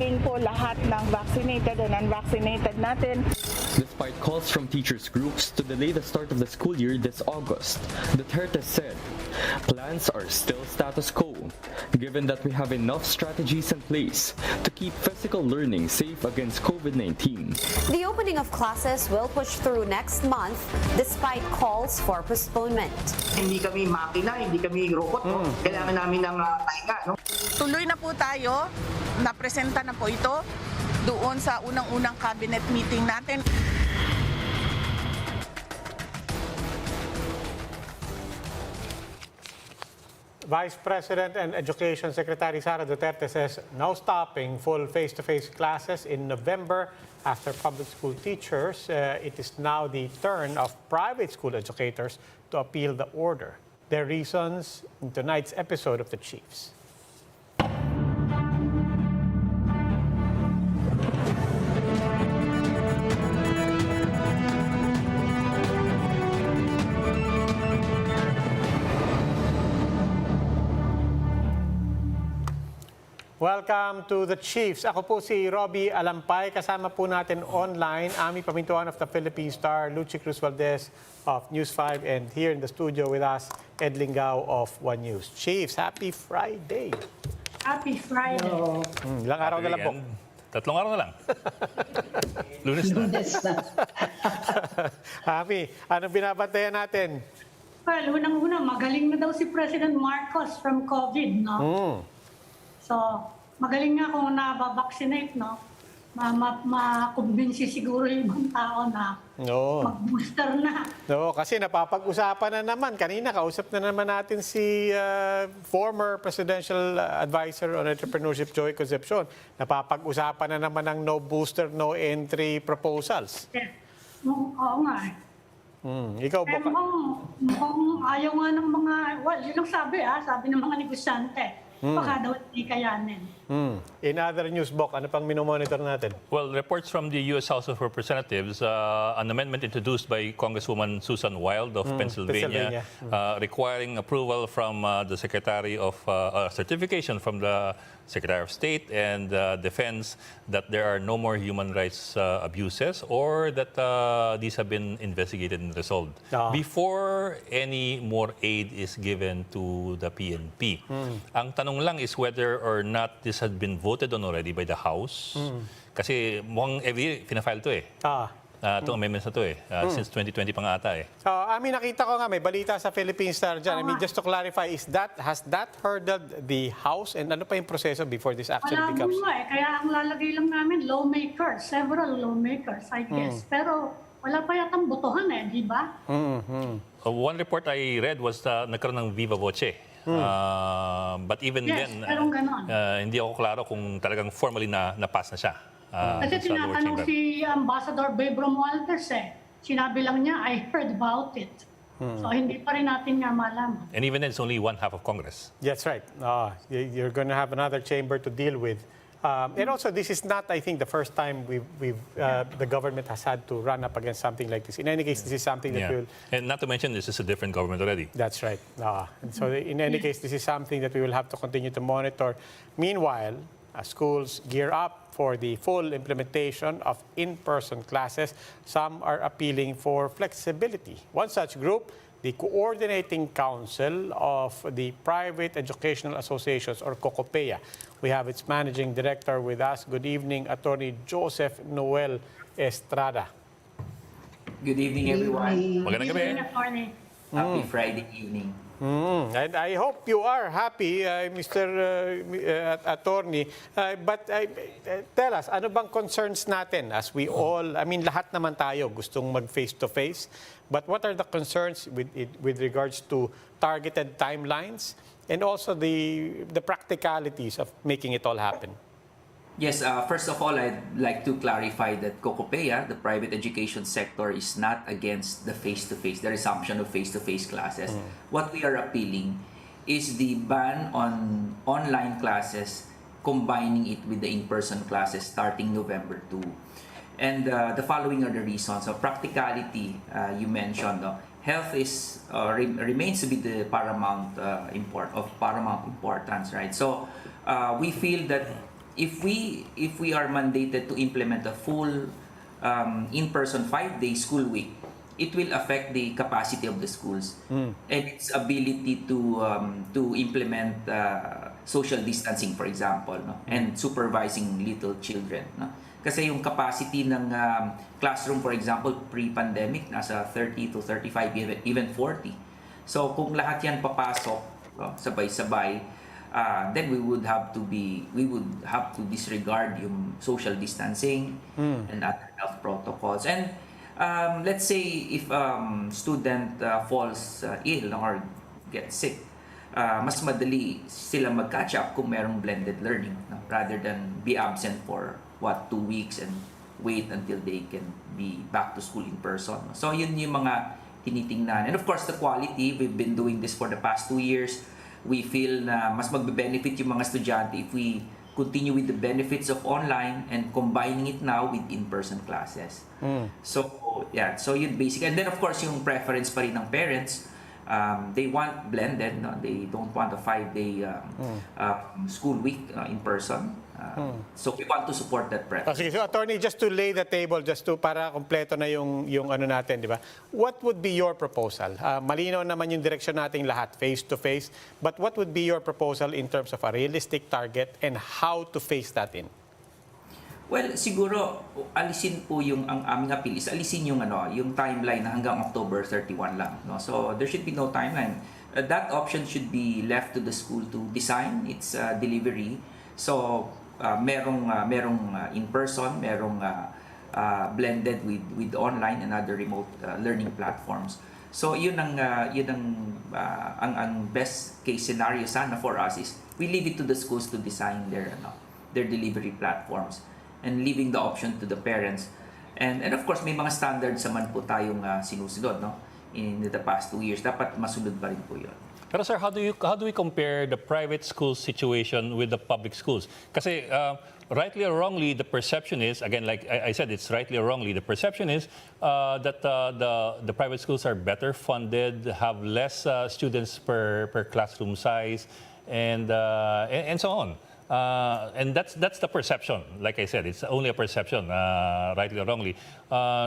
po lahat ng vaccinated and unvaccinated natin. Despite calls from teachers' groups to delay the start of the school year this August, Duterte said plans are still status quo, given that we have enough strategies in place to keep physical learning safe against COVID-19. The opening of classes will push through next month despite calls for postponement. Hindi kami makina, hindi kami robot. No? Kailangan namin ng pahinga. No? Tuloy na po tayo, napresenta na po ito doon sa unang-unang cabinet meeting natin. Vice President and Education Secretary Sara Duterte says no stopping full face-to-face classes in November after public school teachers. It is now the turn of private school educators to appeal the order. Their reasons in tonight's episode of The Chiefs. Welcome to The Chiefs. Ako po si Robbie Alampay. Kasama po natin online, Ami Pamintuan of the Philippine Star, Lucy Cruz Valdez of News 5, and here in the studio with us, Ed Lingao of One News. Chiefs, happy Friday. Happy Friday. Ilang araw na lang po. Tatlong araw na lang. Lunes na. Ami, anong binabantayan natin? Well, unang-una, magaling na daw si President Marcos from COVID, no? So, magaling nga kung nababaksinate, no? Makumbinsi siguro yung ibang tao na mag-booster na. No, kasi napapag-usapan na naman. Kanina, kausap na naman natin si former Presidential Advisor on Entrepreneurship, Joy Concepcion. Napapag-usapan na naman ng no booster, no entry proposals. Yeah. Oo nga eh. Ikaw ba? Mukhang ayaw nga ng mga, well, yun ang sabi ng mga negosyante. Baka daw hindi kayanin. In other news, Bok, ano pang minomonitor natin? Well, reports from the U.S. House of Representatives, an amendment introduced by Congresswoman Susan Wild of Pennsylvania, requiring approval from the Secretary of certification from the Secretary of State and Defense that there are no more human rights abuses or that these have been investigated and resolved before any more aid is given to the PNP. Ang tanong lang is whether or not this had been voted on already by the House. Kasi mukhang every year, pinafile to eh. Itong amendments na to eh. Since 2020 pa nga ata eh. Ami, nakita ko nga, may balita sa Philippine Star dyan. I mean, just to clarify, has that hurdled the House? And ano pa yung proseso before this actually becomes? Wala eh. Kaya ang lalagay lang namin, lawmakers. Several lawmakers, I guess. Pero wala pa yatang botohan eh, di ba? One report I read was nagkaroon ng viva voce. But even then, hindi ako klaro kung talagang formally na-pass na siya. Kasi tinatanong si Ambassador Babe Romualdez eh. Sinabi lang niya, I heard about it. So hindi pa rin natin nga malaman. And even then, it's only one half of Congress. That's right. You're going to have another chamber to deal with. And also, this is not, I think, the first time the government has had to run up against something like this. In any case, this is something that will... And not to mention, this is a different government already. That's right. And so in any case, this is something that we will have to continue to monitor. Meanwhile, schools gear up for the full implementation of in-person classes. Some are appealing for flexibility. One such group, the Coordinating Council of the Private Educational Associations, or COCOPEA. We have its managing director with us. Good evening, Attorney Joseph Noel Estrada. Good evening, everyone. Magandang gabi. Happy Friday evening. And I hope you are happy, Mr. Attorney. But tell us, ano bang concerns natin as we all, I mean, lahat naman tayo gustong mag-face-to-face. But what are the concerns with regards to targeted timelines and also the practicalities of making it all happen? Yes, first of all, I'd like to clarify that COCOPEA, the private education sector, is not against the face-to-face, the resumption of face-to-face classes. What we are appealing is the ban on online classes, combining it with the in-person classes starting November 2. And the following are the reasons. So practicality, you mentioned, health is remains to be the paramount importance, right? So we feel that if we are mandated to implement a full in-person 5-day school week, it will affect the capacity of the schools and its ability to implement social distancing, for example, no? And supervising little children. No? Kasi yung capacity ng classroom, for example, pre-pandemic, nasa 30 to 35, even 40. So kung lahat yan papasok, no, sabay-sabay, then we would have to disregard yung social distancing and other health protocols. And let's say if student falls ill or gets sick, mas madali sila mag-catch up kung merong blended learning, no? Rather than be absent for 2 weeks and wait until they can be back to school in person. So yun yung mga tinitingnan. And of course, the quality, we've been doing this for the past 2 years. We feel na mas magbe-benefit yung mga estudyante if we continue with the benefits of online and combining it now with in-person classes. So, yeah. So yun basic. And then of course, yung preference pa rin ng parents, they want blended. No? They don't want a 5-day school week in person. So we want to support that preference. Sige, so attorney, just to lay the table, just to para kompleto na yung ano natin, di ba? What would be your proposal? Malinaw naman yung direksyon nating lahat, face-to-face, but what would be your proposal in terms of a realistic target and how to phase that in? Well, siguro alisin po yung ang aming appeal is alisin yung yung timeline na hanggang October 31 lang, no. So there should be no timeline. That option should be left to the school to design its delivery. So merong in person, merong blended with online and other remote learning platforms. So yun ang best case scenario sana for us is we leave it to the schools to design their delivery platforms and leaving the option to the parents. And of course, may mga standards naman po tayong sinusunod, no? In the past 2 years. Dapat masunod pa rin po yun. Pero sir, how do we compare the private school situation with the public schools? Kasi rightly or wrongly, the perception is, again, like I said, it's rightly or wrongly, the perception is that the private schools are better funded, have less students per classroom size, and so on. And that's the perception. Like I said, it's only a perception, rightly or wrongly.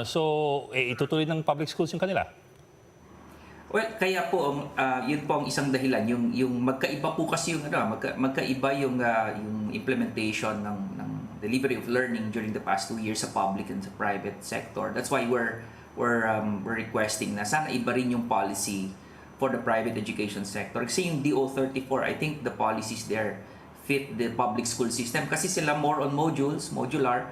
So, itutuloy ng public schools yung kanila? Well, kaya po yun po ang isang dahilan, yung magkaiba po kasi yung magkaiba yung implementation ng delivery of learning during the past 2 years sa public and sa private sector. That's why we're requesting na sana iba rin yung policy for the private education sector. Kasi yung DO34, I think the policies there fit the public school system kasi sila more on modular.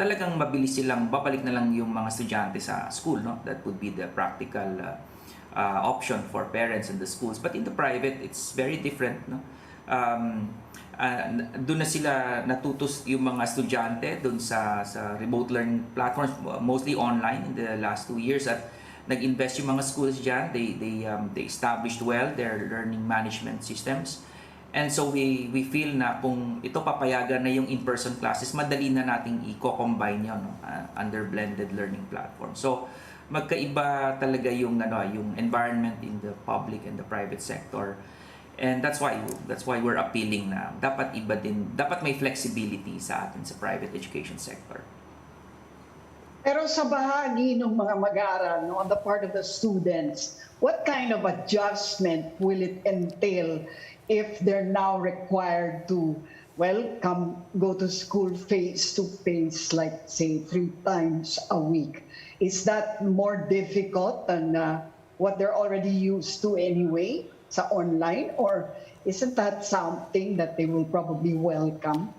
Talagang mabilis silang babalik na lang yung mga estudyante sa school, no? That would be the practical option for parents and the schools. But in the private, it's very different, no? Doon na sila natutos yung mga estudyante doon sa remote learning platforms, mostly online in the last 2 years, at nag-invest yung mga schools dyan. They established well their learning management systems. And so we feel na kung ito papayagan na yung in-person classes, madali na nating i-combine yun, no? Under blended learning platform. So magkaiba talaga yung environment in the public and the private sector. And that's why we're appealing na dapat iba din, dapat may flexibility sa atin sa private education sector. Pero sa bahagi ng mga mag-aaral, no, on the part of the students, what kind of adjustment will it entail if they're now required to, go to school face-to-face, like, say, 3 times a week? Is that more difficult than what they're already used to anyway, sa online? Or isn't that something that they will probably welcome?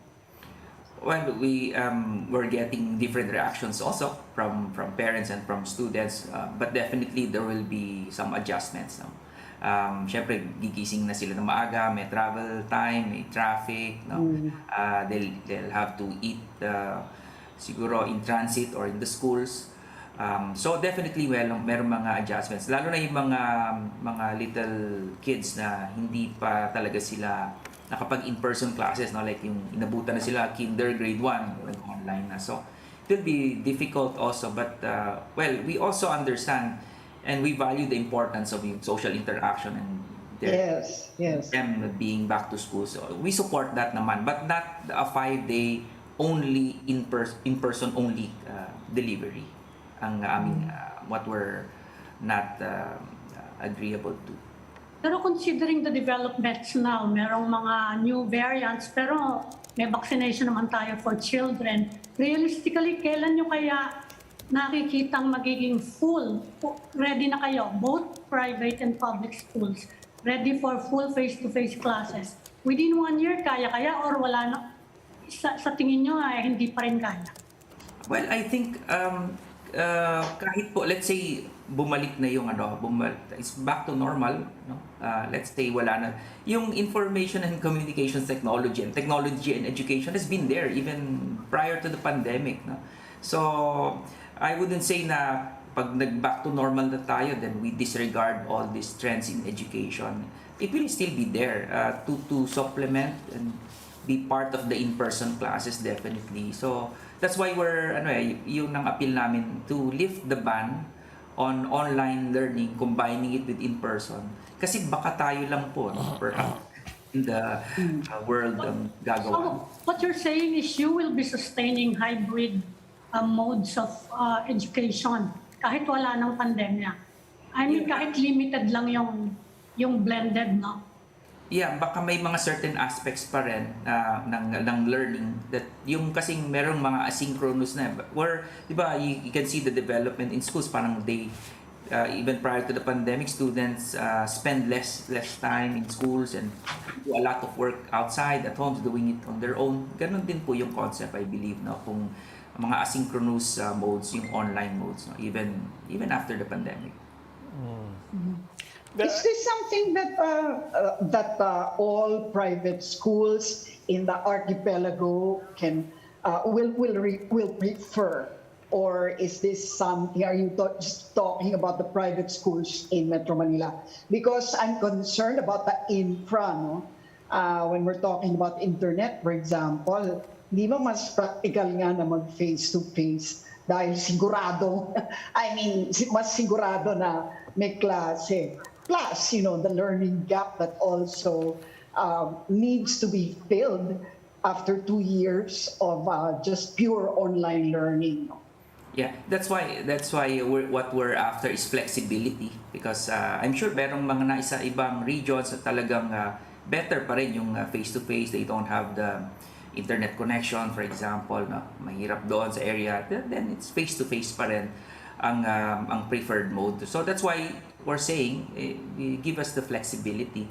Well, we're getting different reactions also from parents and from students, but definitely there will be some adjustments, no? Syempre, gigising na sila ng maaga, may travel time, may traffic, no? They'll have to eat siguro in transit or in the schools. So definitely, meron mga adjustments. Lalo na yung mga little kids na hindi pa talaga sila nakapag in-person classes, no? Like yung inabutan na sila kinder, grade 1, online na. So it will be difficult also, but we also understand and we value the importance of social interaction and them being back to school. So we support that naman, but not a 5-day only in-person only delivery. Ang aming what we're not agreeable to. Pero considering the developments now, merong mga new variants, pero may vaccination naman tayo for children. Realistically, kailan nyo kaya nakikitang magiging full, ready na kayo, both private and public schools, ready for full face-to-face classes? Within 1 year, kaya or wala na? Sa tingin nyo, hindi pa rin kaya? Well, I think kahit po, let's say, bumalik na yung it's back to normal, no? Let's say wala na. Yung information and communications technology and education has been there even prior to the pandemic, no? So, I wouldn't say na pag nag-back to normal na tayo, then we disregard all these trends in education. It will still be there to supplement and be part of the in-person classes, definitely. So, that's why we're, yung nang appeal namin to lift the ban on online learning, combining it with in-person. Kasi baka tayo lang po, no, perhaps, in the world gagawa. So, what you're saying is you will be sustaining hybrid modes of education kahit wala ng pandemya. I mean, kahit limited lang yung blended, no? Yeah, baka may mga certain aspects pa rin ng learning that yung kasing merong mga asynchronous na where, di ba, you can see the development in schools, parang they even prior to the pandemic, students spend less time in schools and do a lot of work outside at homes, doing it on their own. Ganon din po yung concept, I believe, no, kung mga asynchronous modes, yung online modes, no, even after the pandemic. Is this something that all private schools in the archipelago can will prefer, or is this something? Are you just talking about the private schools in Metro Manila? Because I'm concerned about the infra, no? When we're talking about internet, for example, di ba mas practical nga na mag face-to-face dahil sigurado, mas sigurado na may klase. Plus, the learning gap that also needs to be filled after 2 years of just pure online learning. Yeah, that's why what we're after is flexibility, because I'm sure merong mga nasa ibang regions at talagang better pa rin yung face-to-face. They don't have the internet connection, for example, no? Mahirap doon sa area. Then it's face-to-face pa rin ang preferred mode. So that's why we're saying give us the flexibility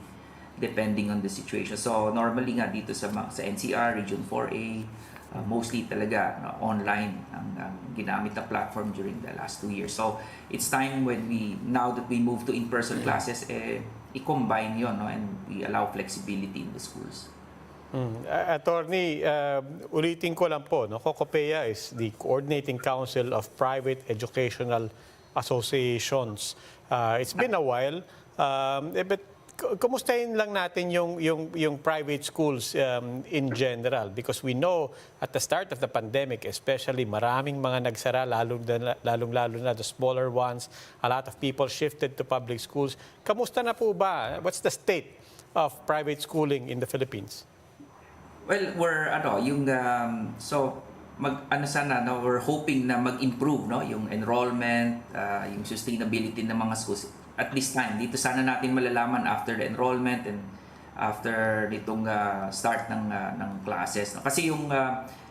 depending on the situation. So normally nga dito sa NCR Region 4A, mostly talaga online ang ginamit na platform during the last 2 years. So it's time now that we move to in-person classes, i-combine yon, no, and we allow flexibility in the schools. Attorney, ulitin ko lang po, no? COCOPEA is the Coordinating Council of Private Educational Associations. It's been a while, but kumustahin lang natin yung private schools in general, because we know at the start of the pandemic, especially maraming mga nagsara, lalong-lalo na the smaller ones. A lot of people shifted to public schools. Kamusta na po ba? What's the state of private schooling in the Philippines? Well, we're we're hoping na mag-improve, no, yung enrollment, yung sustainability ng mga schools. At this time, dito sana natin malalaman after the enrollment and after nitong start ng classes. No? Kasi yung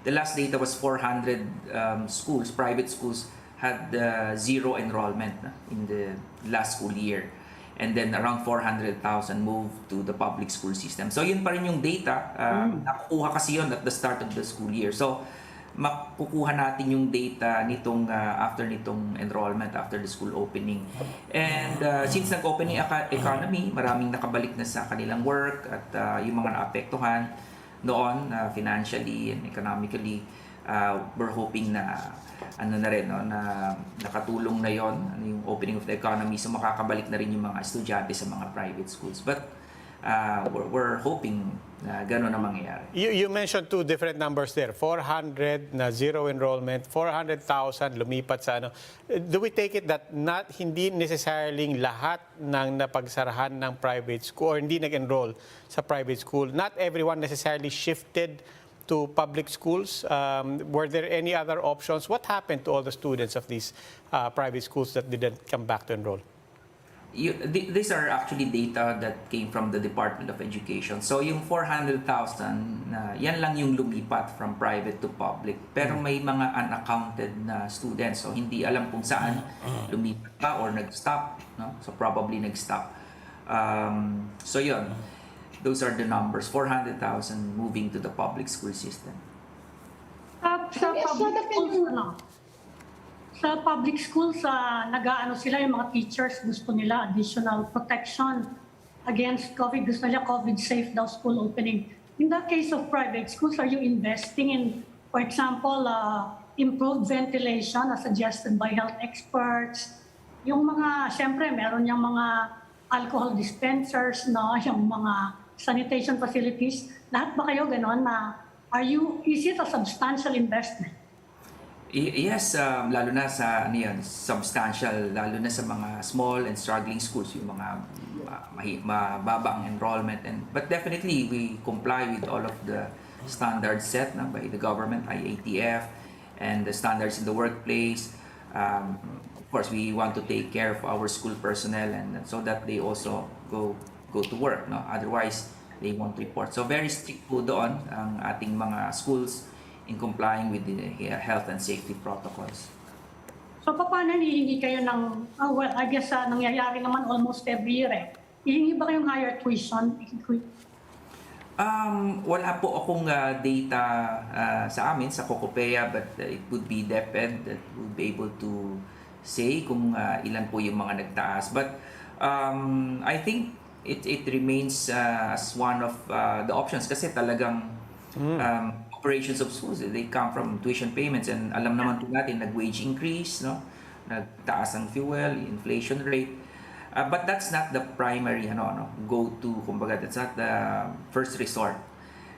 the last data was 400 schools, private schools, had zero enrollment in the last school year. And then around 400,000 moved to the public school system. So yun pa rin yung data. Nakukuha kasi yun at the start of the school year. So makukuha natin yung data nitong after nitong enrollment, after the school opening. And since nag-opening economy, maraming nakabalik na sa kanilang work at yung mga naapektuhan noon financially and economically, we're hoping na na nakatulong na yon yung opening of the economy, so makakabalik na rin yung mga estudyante sa mga private schools. But we're hoping na gano'n ang mangyayari. You mentioned two different numbers there. 400 na zero enrollment, 400,000 lumipat sa ano. Do we take it that hindi necessarily lahat ng napagsarahan ng private school or hindi nag-enroll sa private school, not everyone necessarily shifted to public schools? Were there any other options? What happened to all the students of these private schools that didn't come back to enroll? These are actually data that came from the Department of Education. So yung 400,000, yan lang yung lumipat from private to public. Pero may mga unaccounted na students. So hindi alam kung saan lumipat pa or nag-stop. No? So probably nag-stop. So yun, those are the numbers. 400,000 moving to the public school system. Sa public schools, nag-aano sila yung mga teachers, gusto nila additional protection against COVID. Gusto nila COVID-safe daw school opening. In the case of private schools, are you investing in, for example, improved ventilation as suggested by health experts? Yung mga, syempre, meron yung mga alcohol dispensers, no? Yung mga sanitation facilities. Lahat ba kayo ganon na, is it a substantial investment? Yes, lalo na sa substantial, lalo na sa mga small and struggling schools, yung mga mababang enrollment. But definitely, we comply with all of the standards set by the government, IATF, and the standards in the workplace. Of course, we want to take care of our school personnel and so that they also go to work. No? Otherwise, they won't report. So very strict po doon ang ating mga schools in complying with the health and safety protocols. So paano hihingi kayo ng, well, I guess nangyayari naman almost every year eh. Hihingi ba kayong higher tuition? Wala po akong data sa amin, sa COCOPEA, but it would be DepEd that would be able to say kung ilan po yung mga nagtaas. But I think it remains as one of the options kasi talagang operations of schools, they come from tuition payments, and alam naman po natin nag-wage increase, no? Nagtaas ang fuel, inflation rate. But that's not the primary go-to, kumbaga that's not the first resort.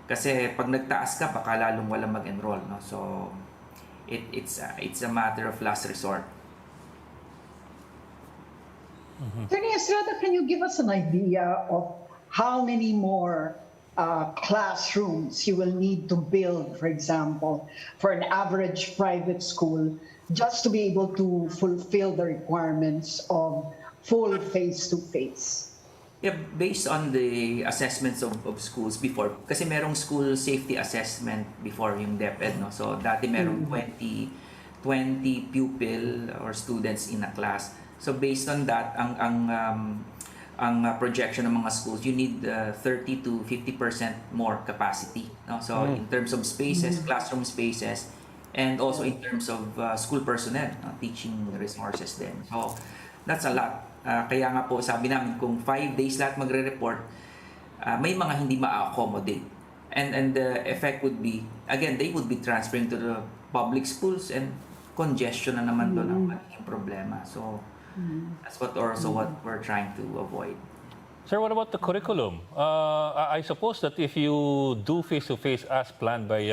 Kasi pag nagtaas ka, baka lalong walang mag-enroll, no? So it's a matter of last resort. Attorney Estrada, can you give us an idea of how many more classrooms you will need to build, for example, for an average private school, just to be able to fulfill the requirements of full face-to-face? Yeah, based on the assessments of schools before, kasi merong school safety assessment before yung DepEd, no? So dati merong 20 pupil or students in a class. So based on that, ang projection ng mga schools, you need 30 to 50% more capacity. No? So in terms of spaces, classroom spaces, and also in terms of school personnel, teaching resources din. So that's a lot. Kaya nga po sabi namin, kung 5 days lahat magre-report, may mga hindi ma-accommodate. And the effect would be, again, they would be transferring to the public schools, and congestion na naman doon ang magiging problema. So that's what we're trying to avoid. Sir, what about the curriculum? I suppose that if you do face-to-face as planned by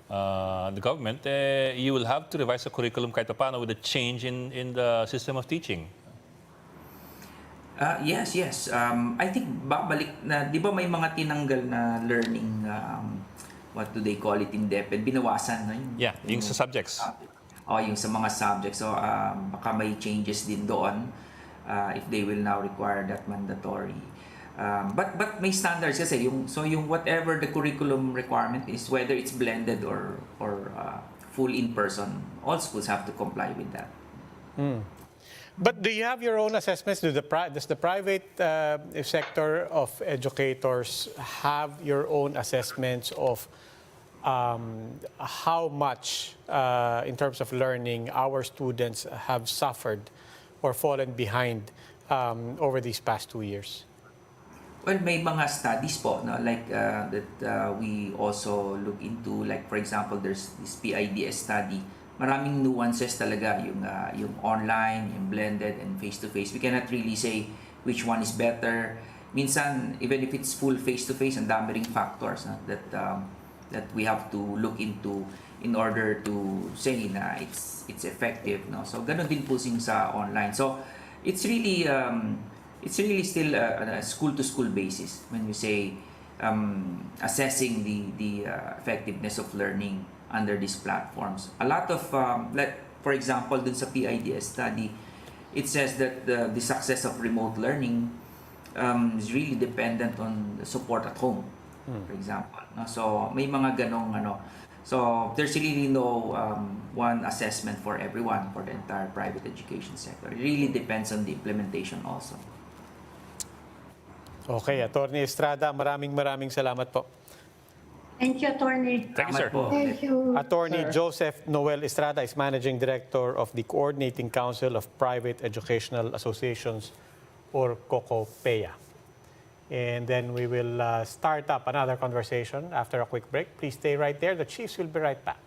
the government, you will have to revise the curriculum kahit paano with a change in the system of teaching. Yes. I think babalik na, di ba may mga tinanggal na learning, what do they call it in DepEd? Binawasan na yun. Yeah, yung sa subjects. Yung sa mga subjects. So baka may changes din doon if they will now require that mandatory. But may standards kasi yung whatever the curriculum requirement is, whether it's blended or full in person, all schools have to comply with that. But do you have your own assessments? Does the private sector of educators have your own assessments of how much, in terms of learning, our students have suffered or fallen behind over these past 2 years? Well, may mga studies po, no? Like that we also look into. Like for example, there's this PIDS study. Maraming nuances talaga yung online, yung blended, and face-to-face. We cannot really say which one is better. minsan, even if it's full face-to-face, ang dami ring factors that we have to look into in order to say na it's effective, no? So ganun din po sa online. So it's really still a school-to-school basis when we say assessing the effectiveness of learning under these platforms. A lot of for example, dun sa PIDS study, it says that the success of remote learning is really dependent on the support at home, for example. No? So may mga ganong so there's really no one assessment for everyone for the entire private education sector. It really depends on the implementation also. Okay, Attorney Estrada, maraming salamat po. Thank you, Attorney. Thank you, sir. Thank you. Attorney sir. Joseph Noel Estrada is Managing Director of the Coordinating Council of Private Educational Associations, or COCOPEA. And then we will start up another conversation after a quick break. Please stay right there. The Chiefs will be right back.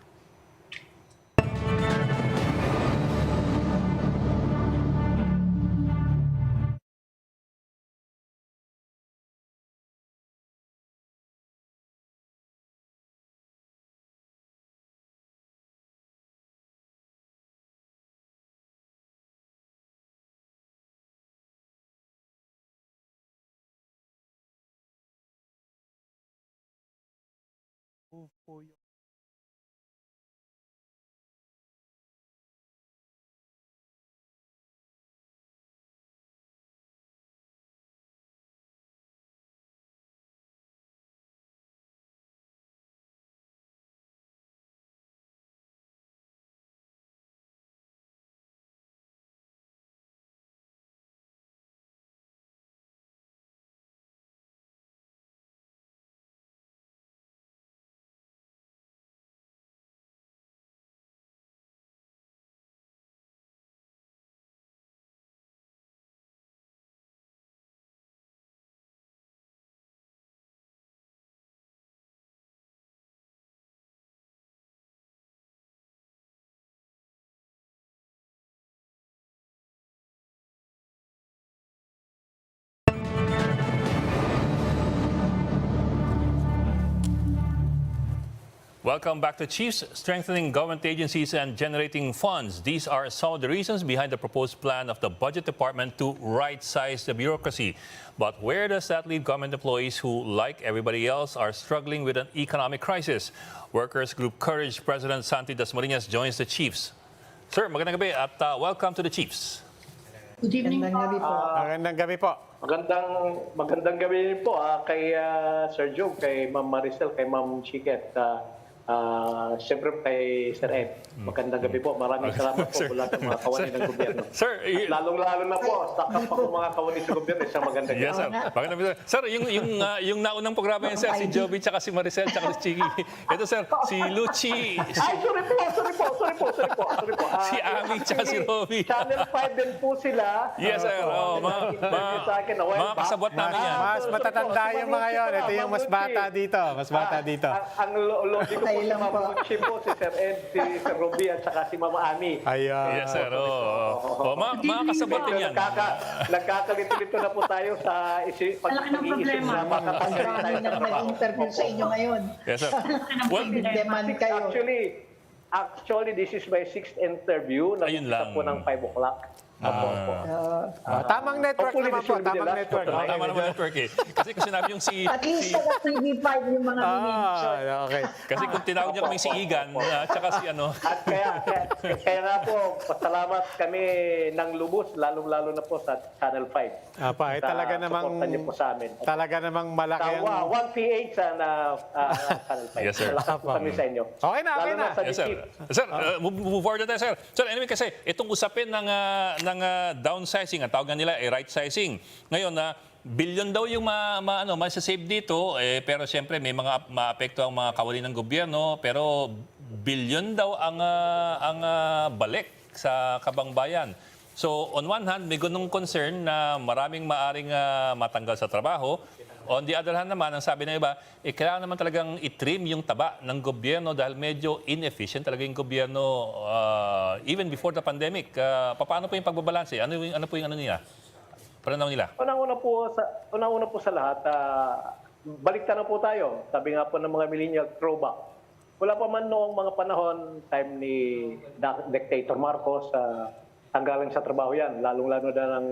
Welcome back to Chiefs. Strengthening government agencies and generating funds. These are some of the reasons behind the proposed plan of the Budget Department to right-size the bureaucracy. But where does that leave government employees who, like everybody else, are struggling with an economic crisis? Workers Group Courage President Santi Dasmariñas joins the Chiefs. Sir, magandang gabi at welcome to the Chiefs. Good evening Magandang gabi po. Magandang gabi po. Magandang gabi po kay Sir Joe, kay Ma'am Maricel, kay Ma'am Chiquet, siyempre kay Sir Ed. Magandang gabi po. Maraming salamat po mula sa mga kawani ng gobyerno. Sir, Lalong-lalo na po, sa kapag mga kawani sa gobyerno, isang magandang gabi. yes, sir. Magandang gabi, sir. Sir, yung naunang programa yan, sir, si Joby, tsaka si Maricel, tsaka si Chigi. Ito, sir, si Luchi, Sorry po. si Ami, tsaka si Robby. Channel 5 din po sila. Yes, sir. Mga kasabot namin yan. Mas matatanda yung mga yon. Ito yung mas bata dito. Mas bata dito. Ang lobby ko po si Ma'am Luchi po, si Sir Ed, si Sir Robby, at saka si Ma'am Ami. Ayan. Yes, sir. Mga kasabot din yan. Nagkakalito-lito na po tayo sa Malaki ng problema. Ang dami nang nag-interview sa inyo ngayon. Yes, sir. Well, Demand kayo. Actually, this is my 6th interview. Ayun lang. Po ng 5 o'clock. Tamang network naman po. Tamang network. tama naman network eh. Kasi kung sinabi yung At least sa TV5 yung mga miniature. Okay. kasi kung tinawag niya kami si Igan, tsaka si ano. At kaya nga po, pasalamat kami ng lubos, lalong-lalo na po sa Channel 5. Talaga namang supportan niyo po sa amin. Talaga namang malaki ang... 1PH sa Channel 5. Yes, sir. Salamat po kami sa inyo. Okay na, okay Lalo na. sa Yes, sir. chief. Sir, move forward na tayo, sir. Sir, anyway, kasi itong usapin ng downsizing, ang tawag nga nila ay right sizing. Ngayon, bilyon daw yung masasave dito, pero siyempre may mga maapekto ang mga kawani ng gobyerno, pero bilyon daw ang balik sa kabangbayan. So, on one hand, may ganung concern na maraming maaring matanggal sa trabaho. On the other hand naman, ang sabi ng iba, kailangan naman talagang itrim yung taba ng gobyerno dahil medyo inefficient talaga yung gobyerno even before the pandemic. Paano po yung pagbabalanse? Ano po yung ano niya? Pananaw nila. Unang-una po sa lahat, baliktad na po tayo. Sabi nga po ng mga millennial throwback. Wala pa man noong mga panahon, time ni Dictator Marcos, tanggalan sa trabaho yan, lalong-lalo na ng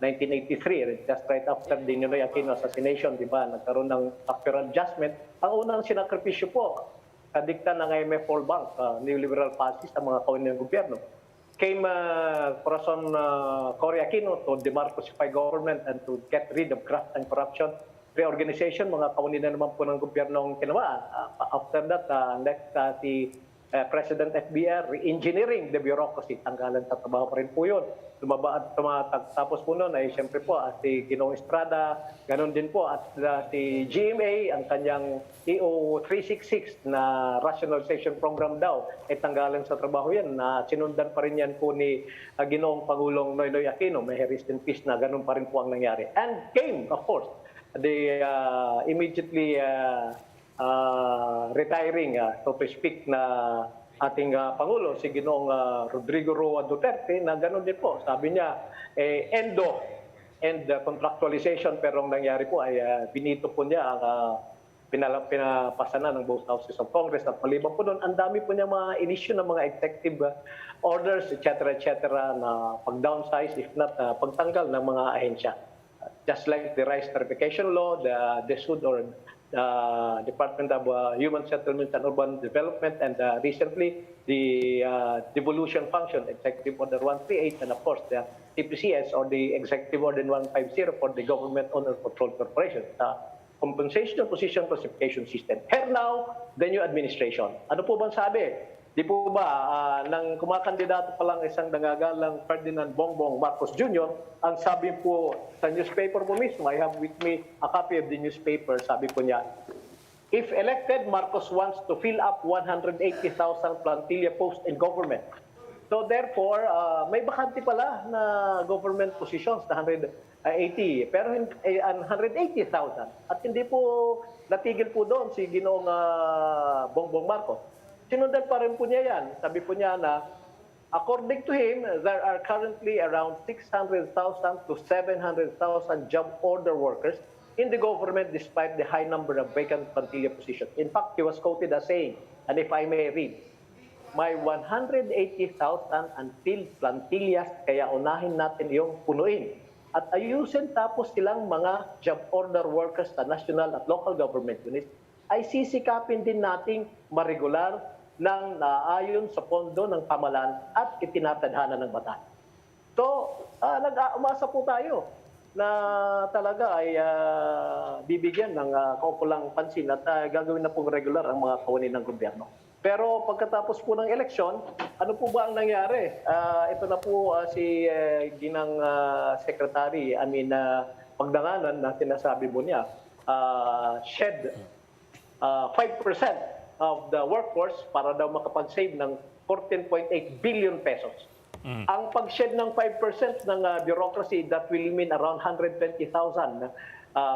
1983, just right after the Ninoy Aquino assassination, di ba, nagkaroon ng factor adjustment. Ang unang sinakripisyo po, kadikta ng IMF World Bank, neoliberal policies sa mga kaunang gobyerno, came Corazon Cory Aquino to demarcosify government and to get rid of graft and corruption. Reorganization, mga kaunina naman po ng gobyernong kinamaan. After that, next si President FBR, re-engineering the bureaucracy. Tanggalan sa trabaho pa rin po yun. Tapos po noon ay siyempre po si Ginoong Estrada, ganun din po. At si GMA, ang kanyang EO 366 na rationalization program daw, ay tanggalan sa trabaho yan. Na sinundan pa rin yan po ni Ginoong Pangulong Noynoy Aquino. May rest in peace na ganun pa rin po ang nangyari. And came, of course, the immediately retiring, so to speak, na ating Pangulo, si Ginoong Rodrigo Roa Duterte, na gano'n din po. Sabi niya, end contractualization, pero ang nangyari po ay binito po niya ang pinapasa na ng both houses of Congress. At maliban po doon, ang dami po niya mga issue ng mga executive orders, etc., na pag-downsize, if not pagtanggal ng mga ahensya. Just like the rice tariffication law, the DSUD or Department of Human Settlements and Urban Development, and recently the devolution function, Executive Order 138, and of course the TPCS or the Executive Order 150 for the Government Owner Control Corporation. Compensation and Position Classification System. Here now, the new administration. Ano po bang sabi? Di po ba, nang kumakandidato pa lang isang nangagalang Ferdinand Bongbong Marcos Jr., ang sabi po sa newspaper po mismo, I have with me a copy of the newspaper, sabi po niya, if elected, Marcos wants to fill up 180,000 plantilla posts in government. So therefore, may bakante pala na government positions na 180, pero 180,000. At hindi po natigil po doon si Ginoong Bongbong Marcos. Sinundan pa rin po niya yan. Sabi po niya na, according to him, there are currently around 600,000 to 700,000 job order workers in the government despite the high number of vacant plantilla positions. In fact, he was quoted as saying, and if I may read, may 180,000 unfilled plantillas, kaya unahin natin yung punuin. At ayusin tapos silang mga job order workers sa national at local government units, ay sisikapin din nating maregular ng naayon sa pondo ng pamahalaan at itinatadhana ng batas. So, umasa po tayo na talaga ay bibigyan ng kaukulang pansin at gagawin na pong regular ang mga kawanin ng gobyerno. Pero pagkatapos po ng eleksyon, ano po ba ang nangyari? Ito na po si Ginang Secretary, Pagdanganan na sinasabi mo niya, shed 5% of the workforce para daw makapag-save ng 14.8 billion pesos. Ang pag-shed ng 5% ng bureaucracy, that will mean around 120,000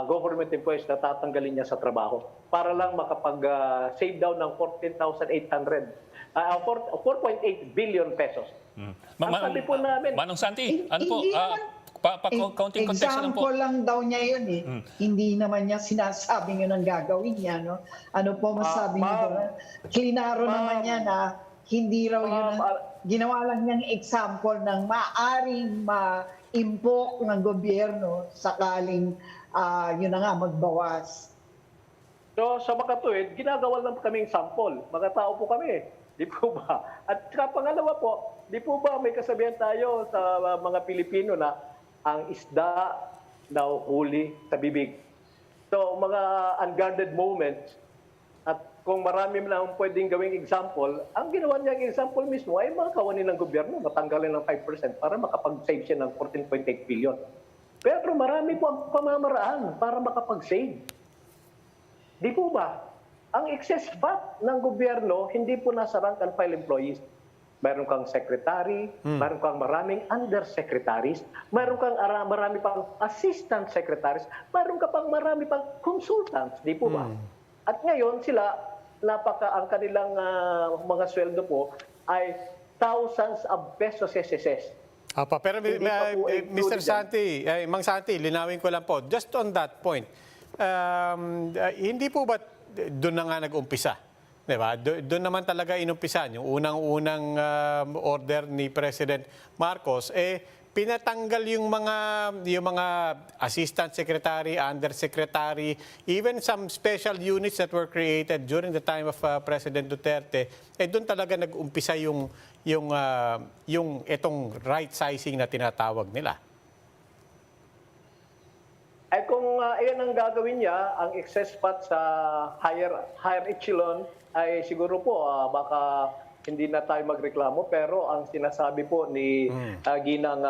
government employees na tatanggalin niya sa trabaho para lang makapag-save daw ng 4.8 billion pesos. Ang sabi po namin, Manong Santi, ano po? Counting context lang po. Example lang daw niya yun eh. Hindi naman niya sinasabing yun ang gagawin niya. No? Ano po masabi niyo doon? Klinaro naman niya na hindi raw yun ginawa lang niyang example ng maaring ma-impok ng gobyerno sakaling yun na nga magbawas. so sa makatuwid, ginagawa lang kaming sample. Mga tao po kami. Di po ba? At pangalawa po, di po ba may kasabihan tayo sa mga Pilipino na ang isda na huli sa bibig. So, mga unguarded moments, at kung marami lang pwedeng gawing example, ang ginawa niyang example mismo ay mga kawanin ng gobyerno, matanggalin ng 5% para makapag-save siya ng 14.8 billion. Pero marami po ang pamamaraan para makapag-save. Di po ba? Ang excess VAT ng gobyerno, hindi po nasa rank and file employees. Mayroon kang secretary, mayroon kang maraming undersecretaries, mayroon kang marami pang assistant secretaries, mayroon ka pang marami pang consultants, di po ba? At ngayon sila, ang kanilang mga sweldo po ay thousands of pesos SSS. Pero Hindi pa po Mr. included Santi, Mang Santi, linawin ko lang po, just on that point, hindi po ba doon na nga nag-umpisa? Diba? Doon naman talaga inumpisan, yung unang-unang order ni President Marcos, pinatanggal yung mga assistant secretary, undersecretary, even some special units that were created during the time of President Duterte. Doon talaga nag-umpisa yung itong right sizing na tinatawag nila. Kung iyan ang gagawin niya, ang excess fat sa higher echelon, ay siguro po baka hindi na tayo magreklamo, pero ang sinasabi po ni Ginang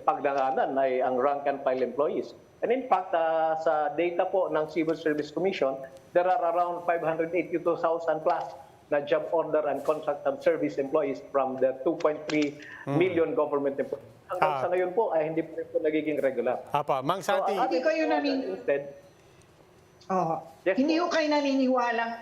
Pagdanganan ay ang rank and file employees. And in fact, sa data po ng Civil Service Commission, there are around 582,000 plus na job order and contract of service employees from the 2.3 million government employees. Hanggang sa ngayon po ay hindi po rin po nagiging regular. Mang Santi. Hindi kayo hindi ko kayo naniniwalang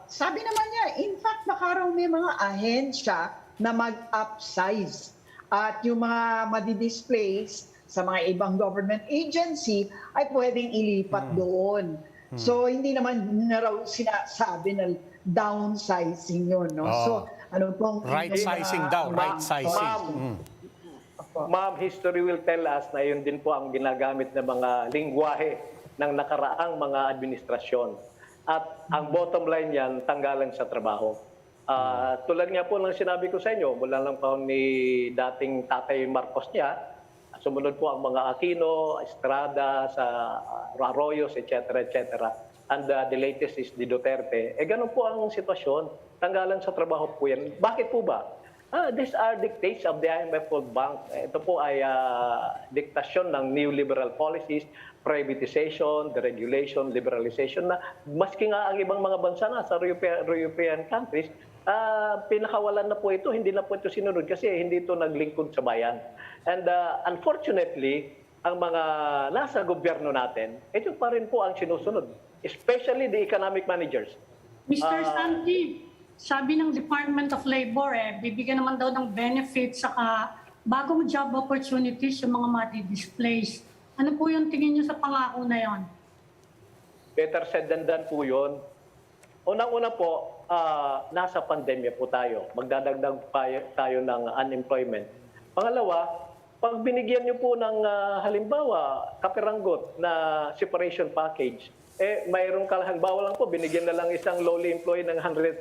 sabi naman niya, in fact, baka raw may mga ahensya na mag-upsize at yung mga madi-displace sa mga ibang government agency ay pwedeng ilipat doon. So, hindi naman na raw sinasabi na downsizing yun, no? So, ano pong... Right sizing daw, right sizing. Ma'am, history will tell us na yun din po ang ginagamit ng mga lingwahe ng nakaraang mga administrasyon. At ang bottom line yan, tanggalan sa trabaho. Tulad nga po ng sinabi ko sa inyo, mula lang pa ni dating Tatay Marcos niya, sumunod po ang mga Aquino, Estrada, sa Arroyos, etc. etc. And the latest is the Duterte. Ganun po ang sitwasyon. Tanggalan sa trabaho po yan. Bakit po ba? These are dictates of the IMF World Bank. Ito po ay diktasyon ng neoliberal policies, privatization, deregulation, liberalization na maski nga ang ibang mga bansa na sa European countries, pinakawalan na po ito, hindi na po ito sinunod kasi hindi ito naglingkod sa bayan. And unfortunately, ang mga nasa gobyerno natin, ito pa rin po ang sinusunod, especially the economic managers. Mr. Santi, sabi ng Department of Labor, bibigyan naman daw ng benefits saka bagong job opportunities yung mga madi-displace. Ano po yung tingin niyo sa pangako na yon? Better said than done po yun. Unang-una po, nasa pandemya po tayo. Magdadagdag tayo ng unemployment. Pangalawa, pag binigyan niyo po ng halimbawa, kapiranggot na separation package, mayroong halimbawa lang po, binigyan na lang isang lowly employee ng 100,000.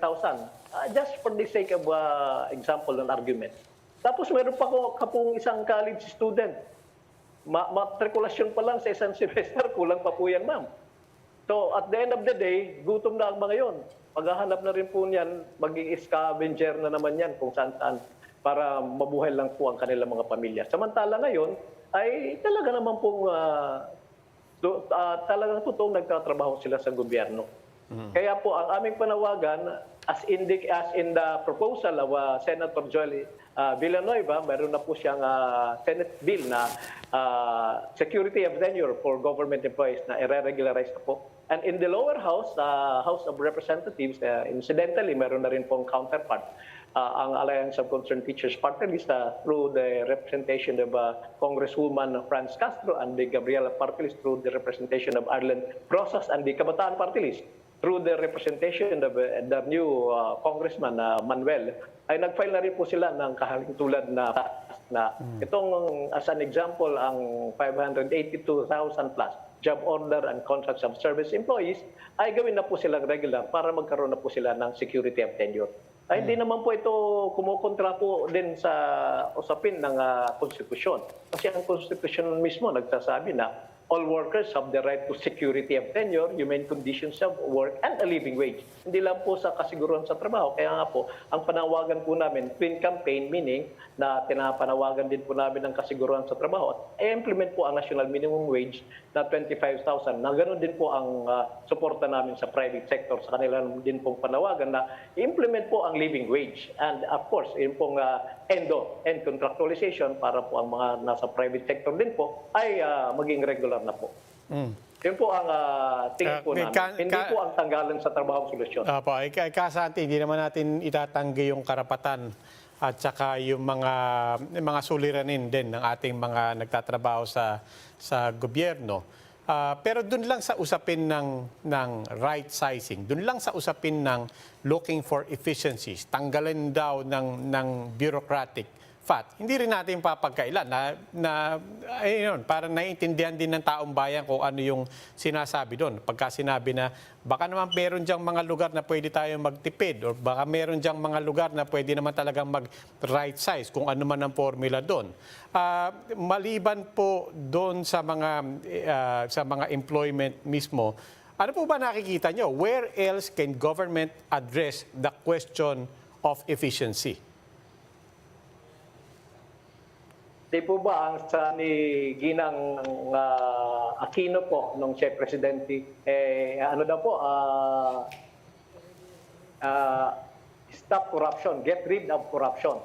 Just for the sake of example and argument. Tapos mayroon pa pong isang college student. Matrikulasyon pa lang sa isang semester, kulang pa po yan, ma'am. So at the end of the day, gutom na ang mga yon. Paghahanap na rin po niyan, maging scavenger na naman yan kung saan-saan para mabuhay lang po ang kanilang mga pamilya. Samantala ngayon, ay talaga naman pong talagang totoong nagtatrabaho sila sa gobyerno. Kaya po ang aming panawagan, as in the proposal of Senator Joel Villanueva, meron na po siyang Senate bill na security of tenure for government employees na i-regularize na po. And in the lower house, House of Representatives, incidentally, meron na rin pong counterpart. Ang Alliance of Concerned Teachers Party List through the representation of Congresswoman Franz Castro and the Gabriela Party List through the representation of Arlen Rosas and the Kabataan Party List through the representation of the new Congressman Manuel, ay nag-file na rin po sila ng kahalintulad na itong, as an example, ang 582,000 plus job order and contracts of service employees ay gawin na po silang regular para magkaroon na po sila ng security of tenure. Ay hindi naman po ito kumukontra po din sa usapin ng konstitusyon. Kasi ang konstitusyon mismo nagsasabi na all workers have the right to security of tenure, humane conditions of work, and a living wage. Hindi lang po sa kasiguruhan sa trabaho. Kaya nga po, ang panawagan po namin, twin campaign, meaning na pinapanawagan din po namin ng kasiguruhan sa trabaho. I-implement po ang national minimum wage na 25,000. Na ganoon din po ang suporta namin sa private sector. Sa kanila din pong panawagan na i-implement po ang living wage. And of course, yun pong end contractualization para po ang mga nasa private sector din po ay maging regular na po. Yun po ang tingin po namin. Hindi po ang tanggalan sa trabaho solusyon. Kasanti, hindi naman natin itatanggi yung karapatan at saka yung mga suliranin din ng ating mga nagtatrabaho sa gobyerno. Pero dun lang sa usapin ng right sizing, dun lang sa usapin ng looking for efficiencies, tanggalin daw ng bureaucratic fat. Hindi rin natin papagkailan ayun, para naiintindihan din ng taong bayan kung ano yung sinasabi doon. Pagka sinabi na baka naman meron diyang mga lugar na pwede tayong magtipid or baka meron diyang mga lugar na pwede naman talagang mag-right size kung ano man ang formula doon. Maliban po doon sa mga employment mismo, ano po ba nakikita nyo? Where else can government address the question of efficiency? Di po ba ang sa ni Ginang Aquino po nung siya presidente, ano daw po, stop corruption, get rid of corruption.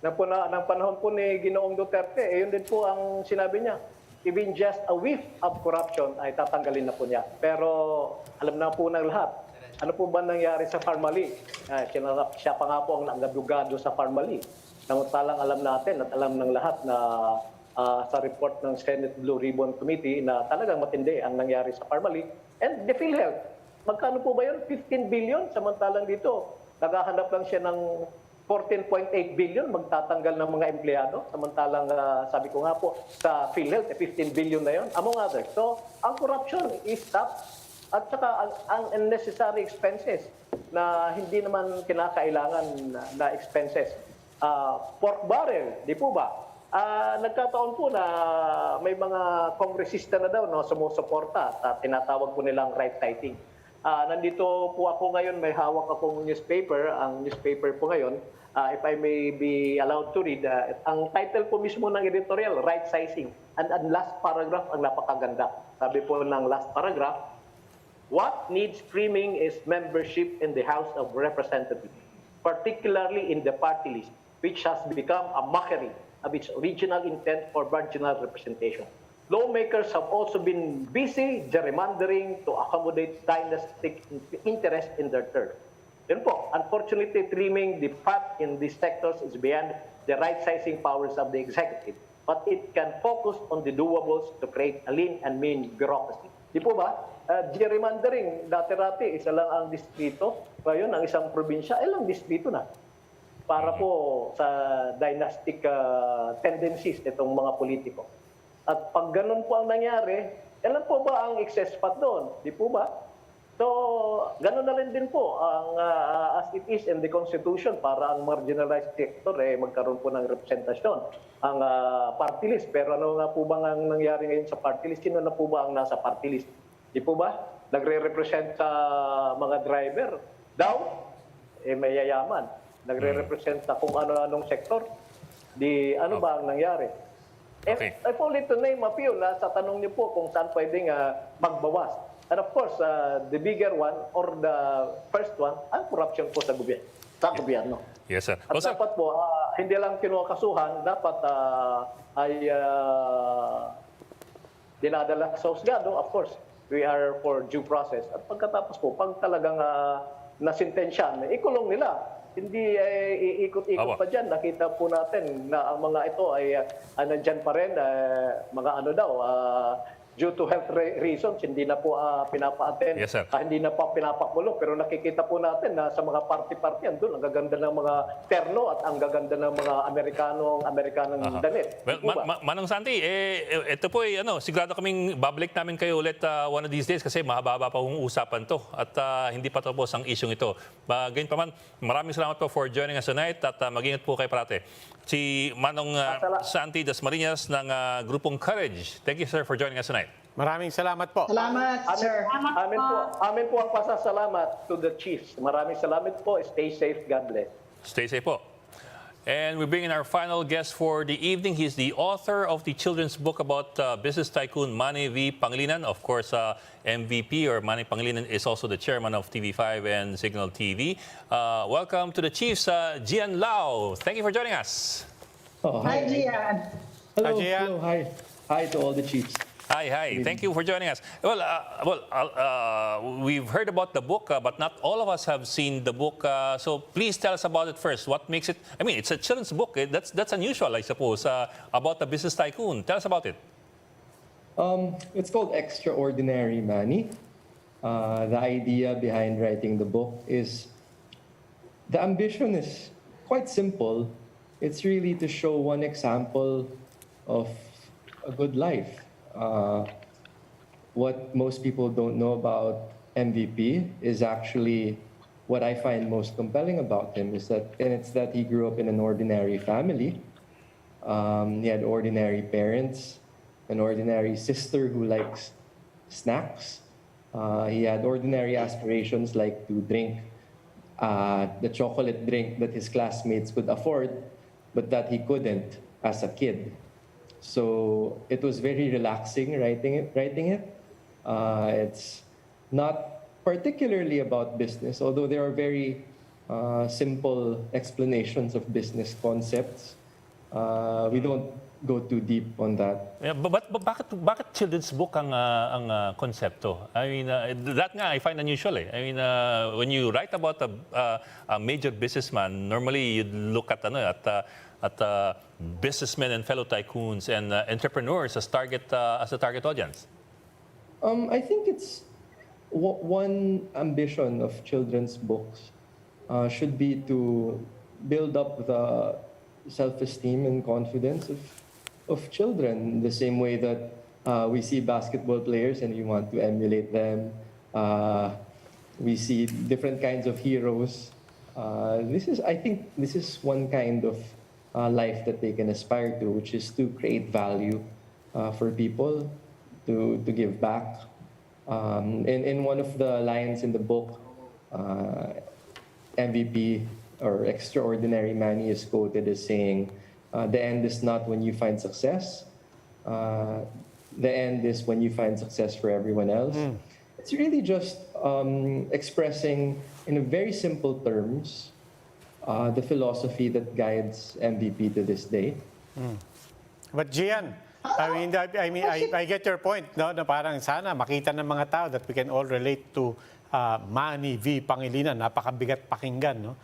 Ng panahon po ni Ginoong Duterte, yun din po ang sinabi niya. Even just a whiff of corruption ay tatanggalin na po niya. Pero alam na po ng lahat, ano po ba nangyari sa Parmali? Siya pa nga po ang nagadugado sa Parmali. Samantalang alam natin at alam ng lahat na sa report ng Senate Blue Ribbon Committee na talagang matindi ang nangyari sa Parmali. And the PhilHealth, magkano po ba yun? 15 billion. Samantalang dito, naghahanap lang siya ng 14.8 billion magtatanggal ng mga empleyado. Samantalang sabi ko nga po, sa PhilHealth, 15 billion na yun, among others. So, ang corruption is stopped. At saka ang unnecessary expenses na hindi naman kinakailangan na expenses. Pork barrel, di po ba? Nagkataon po na may mga kongresista na daw sumusuporta at tinatawag po nilang right sizing. Nandito po ako ngayon, may hawak akong newspaper. Ang newspaper po ngayon, if I may be allowed to read, ang title po mismo ng editorial, right sizing. And last paragraph ang napakaganda. Sabi po ng last paragraph, what needs trimming is membership in the House of Representatives, particularly in the party list, which has become a mockery of its original intent for marginal representation. Lawmakers have also been busy gerrymandering to accommodate dynastic interest in their turf. Yun po, unfortunately, trimming the fat in these sectors is beyond the right-sizing powers of the executive, but it can focus on the doables to create a lean and mean bureaucracy. Di po ba? Gerrymandering, dati-rati, isa lang ang distrito. Ngayon, ang isang probinsya, ilang distrito na. Para po sa dynastic tendencies nitong mga politiko. At pag ganun po ang nangyari, ilan po ba ang excess fat doon? Di po ba? So, ganun na rin din po ang as it is in the Constitution para ang marginalized sector magkaroon po ng representasyon. Ang party list. Pero ano nga po ba ang nangyari ngayon sa party list? Sino na po ba ang nasa party list? Di po ba? Nagre-represent sa mga driver daw, mayayaman. Nagre-represent sa kung ano-anong sektor. Di ano ba ang nangyari? Okay. If only to name a few na sa tanong niyo po kung saan pwedeng magbawas. And of course, the bigger one or the first one, ang corruption po sa gobyerno. Yes, sir. At Also, dapat po, hindi lang kinukasuhan, dapat ay dinadala sa husgado. Of course, we are for due process. At pagkatapos po, pag talagang nasintensyan, ikulong nila. Hindi iikot-ikot pa dyan. Nakita po natin na ang mga ito ay nandyan pa rin, mga ano daw, due to health reasons, hindi na po pinapa-attend, Yes, sir. hindi na po pinapakulo. Pero nakikita po natin na sa mga party-party, andun, ang gaganda ng mga terno at ang gaganda ng mga Amerikanong damit. well, Di po ba? Manong Santi, ito po sigurado kaming babalik namin kayo ulit one of these days kasi mahaba pa pong usapan to at hindi pa tapos ang isyong ito. Gayunpaman, maraming salamat po for joining us tonight at mag-ingat po kayo parate. Si Manong Santi Dasmariñas ng grupong Courage. Thank you, sir, for joining us tonight. Maraming salamat po. Salamat, sir. Amin po ang pasasalamat to the chiefs. Maraming salamat po. Stay safe. God bless. Stay safe po. And we bring in our final guest for the evening. He's the author of the children's book about business tycoon Manny V. Pangilinan. Of course, MVP or Manny Pangilinan is also the chairman of TV5 and Signal TV. Welcome to the Chiefs, Gian Lau. Thank you for joining us. Hi, Gian. Hi, Gian. Hello, hi. Hi to all the chiefs. Hi. Thank you for joining us. We've heard about the book, but not all of us have seen the book. So please tell us about it first. What makes it? I mean, it's a children's book. That's unusual, I suppose. About a business tycoon. Tell us about it. It's called Extraordinary Manny. The idea behind writing the book is the ambition is quite simple. It's really to show one example of a good life. What most people don't know about MVP is actually what I find most compelling about him it's that he grew up in an ordinary family. He had ordinary parents, an ordinary sister who likes snacks. He had ordinary aspirations like to drink the chocolate drink that his classmates could afford, but that he couldn't as a kid. So it was very relaxing writing it. It's not particularly about business, although there are very simple explanations of business concepts. We don't go too deep on that. Yeah, but bakit children's book ang konsepto? I mean, that nga I find unusual. I mean, when you write about a major businessman, normally you look at businessmen and fellow tycoons and entrepreneurs as a target audience. I think it's one ambition of children's books should be to build up the self-esteem and confidence of children, the same way that we see basketball players and we want to emulate them. We see different kinds of heroes. I think this is one kind of life that they can aspire to, which is to create value for people, to give back. In one of the lines in the book, MVP or Extraordinary Manny is quoted as saying, the end is not when you find success. The end is when you find success for everyone else. It's really just expressing in very simple terms the philosophy that guides MVP to this day. But Gian, I get your point, no? Na parang sana makita ng mga tao that we can all relate to Manny V. Pangilinan, napakabigat pakinggan, no?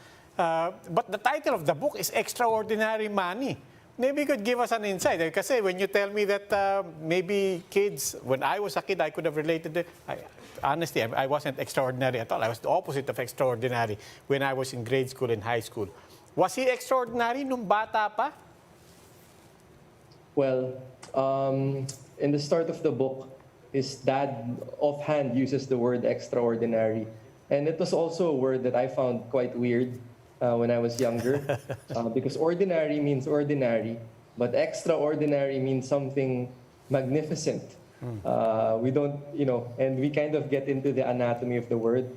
But the title of the book is Extraordinary Manny. Maybe you could give us an insight. Kasi when you tell me that maybe kids, when I was a kid, I could have related it. Honestly, I wasn't extraordinary at all. I was the opposite of extraordinary when I was in grade school and high school. Was he extraordinary nung bata pa? Well, in the start of the book, his dad offhand uses the word extraordinary. And it was also a word that I found quite weird when I was younger, because ordinary means ordinary, but extraordinary means something magnificent. We don't, and we kind of get into the anatomy of the word.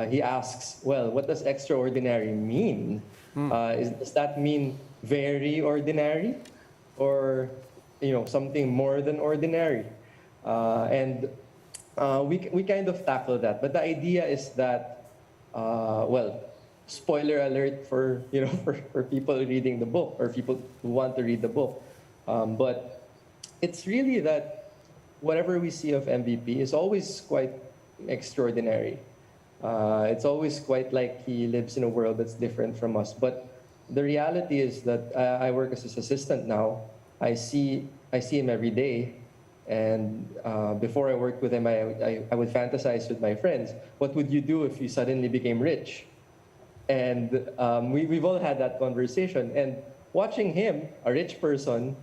He asks, well, what does extraordinary mean? Does that mean very ordinary? Or, something more than ordinary? And we kind of tackle that. But the idea is that, spoiler alert for people reading the book or people who want to read the book. But it's really that whatever we see of MVP is always quite extraordinary. It's always quite like he lives in a world that's different from us. But the reality is that I work as his assistant now. I see him every day. And before I worked with him, I would fantasize with my friends. What would you do if you suddenly became rich? And we've all had that conversation. And watching him, a rich person,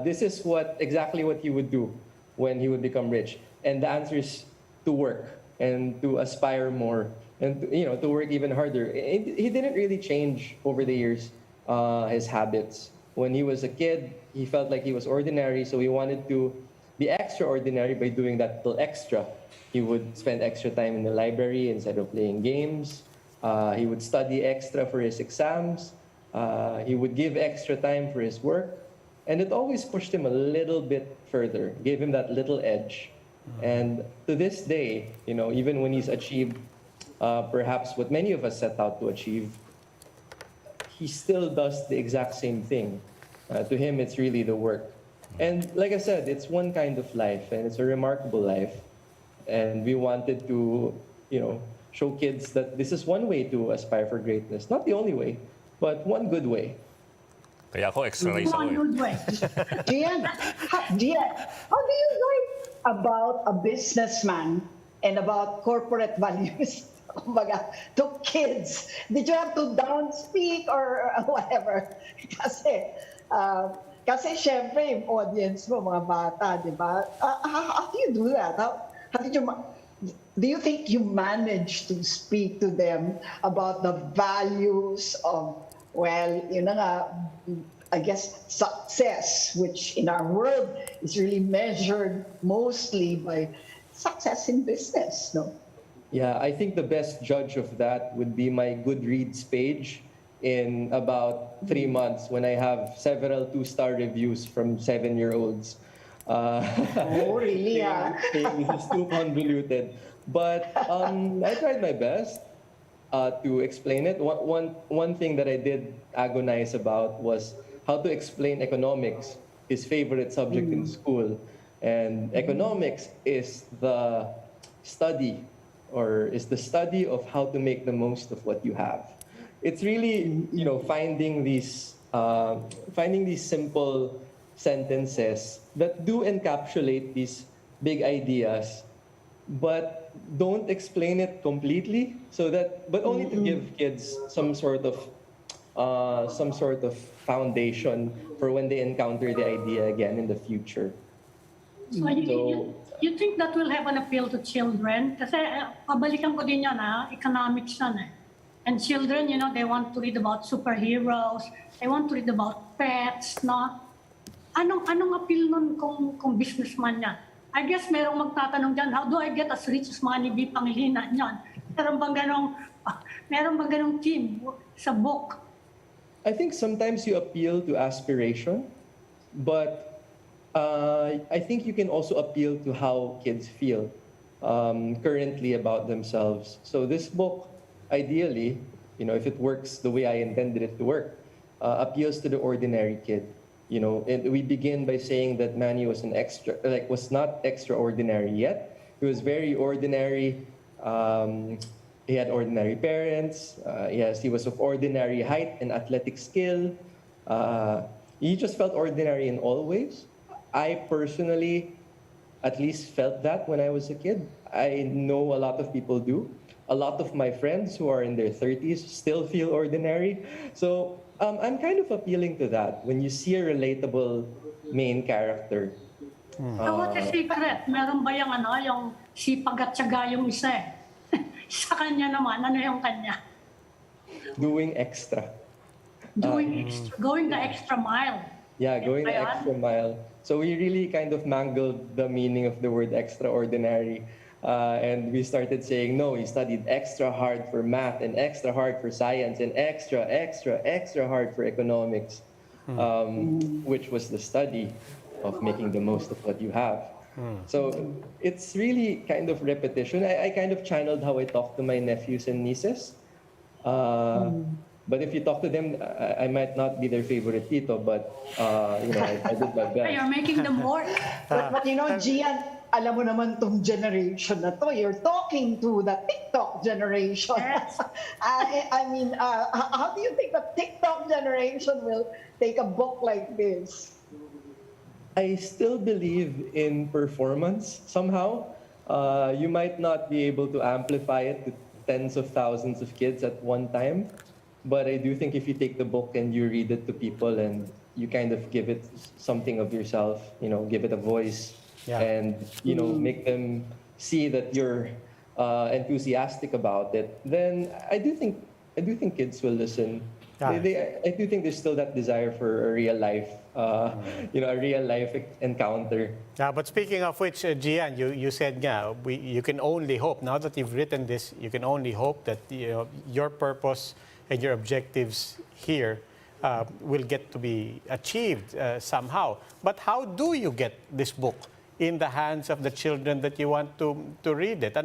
this is exactly what he would do when he would become rich. And the answer is to work and to aspire more and to work even harder. He didn't really change over the years his habits. When he was a kid, he felt like he was ordinary, so he wanted to be extraordinary by doing that little extra. He would spend extra time in the library instead of playing games. He would study extra for his exams. He would give extra time for his work. And it always pushed him a little bit further, gave him that little edge. And to this day, even when he's achieved perhaps what many of us set out to achieve, he still does the exact same thing. To him, it's really the work. And like I said, it's one kind of life, and it's a remarkable life. And we wanted to, show kids that this is one way to aspire for greatness. Not the only way, but one good way. Kaya ako extra race ako One eh. good way. Gian, how do you write about a businessman and about corporate values kumbaga, to kids? Did you have to downspeak or whatever? Kasi syempre, yung audience mo, mga bata, di ba? How do you do that? How did you... Do you think you managed to speak to them about the values of, well, I guess success, which in our world is really measured mostly by success in business, no? Yeah, I think the best judge of that would be my Goodreads page in about 3 months when I have several 2-star reviews from 7-year-olds. Oh, really? Saying this is too convoluted. But I tried my best to explain it. One thing that I did agonize about was how to explain economics, his favorite subject in school. And economics is the study of how to make the most of what you have. It's really, finding these simple sentences that do encapsulate these big ideas, but don't explain it completely. But only to give kids some sort of foundation for when they encounter the idea again in the future. So you think that will have an appeal to children? Kasi pabalikan ko din yan, economics yan eh. And children, they want to read about superheroes, they want to read about pets, no? Anong appeal nun kung businessman yan? I guess merong magtatanong dyan, how do I get as rich as Manny B. Pangilinan yan? Meron bang ganong team sa book? I think sometimes you appeal to aspiration, but I think you can also appeal to how kids feel currently about themselves. So this book, ideally, if it works the way I intended it to work, appeals to the ordinary kid. And we begin by saying that Manny was was not extraordinary yet. He was very ordinary. He had ordinary parents. Yes, he was of ordinary height and athletic skill. He just felt ordinary in all ways. I personally at least felt that when I was a kid. I know a lot of people do. A lot of my friends who are in their 30s still feel ordinary. So I'm kind of appealing to that. When you see a relatable main character. So what's the secret? Meron ba yung sipag at tiyaga yung isa eh? Sa kanya naman, ano yung kanya? Doing extra. Going the extra mile. Yeah, going the extra mile. So we really kind of mangled the meaning of the word extraordinary. And we started saying, no, he studied extra hard for math and extra hard for science and extra hard for economics, which was the study of making the most of what you have. So it's really kind of repetition. I kind of channeled how I talk to my nephews and nieces. But if you talk to them, I might not be their favorite tito, but I did my best. You're making them work. But Gian, alam mo naman tong generation na to. You're talking to the TikTok generation. Yes. I mean, how do you think the TikTok generation will take a book like this? I still believe in performance somehow. You might not be able to amplify it to tens of thousands of kids at one time. But I do think if you take the book and you read it to people and you kind of give it something of yourself, give it a voice, and make them see that you're enthusiastic about it, then I do think kids will listen. I do think there's still that desire for a real life, a real life encounter. Yeah, but speaking of which, Gian, you said you can only hope, now that you've written this, you can only hope that your purpose and your objectives here will get to be achieved somehow. But how do you get this book in the hands of the children that you want to read it?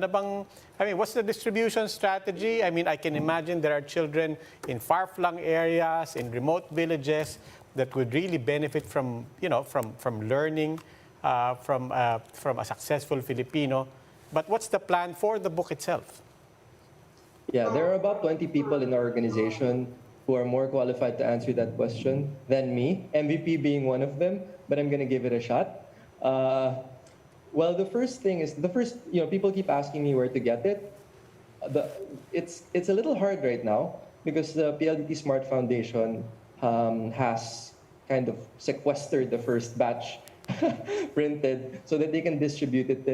What's the distribution strategy? I can imagine there are children in far-flung areas, in remote villages. that would really benefit from, from learning from a successful Filipino. But what's the plan for the book itself? Yeah, there are about 20 people in our organization who are more qualified to answer that question than me, MVP being one of them, but I'm going to give it a shot. Well, the first thing is, people keep asking me where to get it. It's a little hard right now because the PLDT Smart Foundation has kind of sequestered the first batch printed so that they can distribute it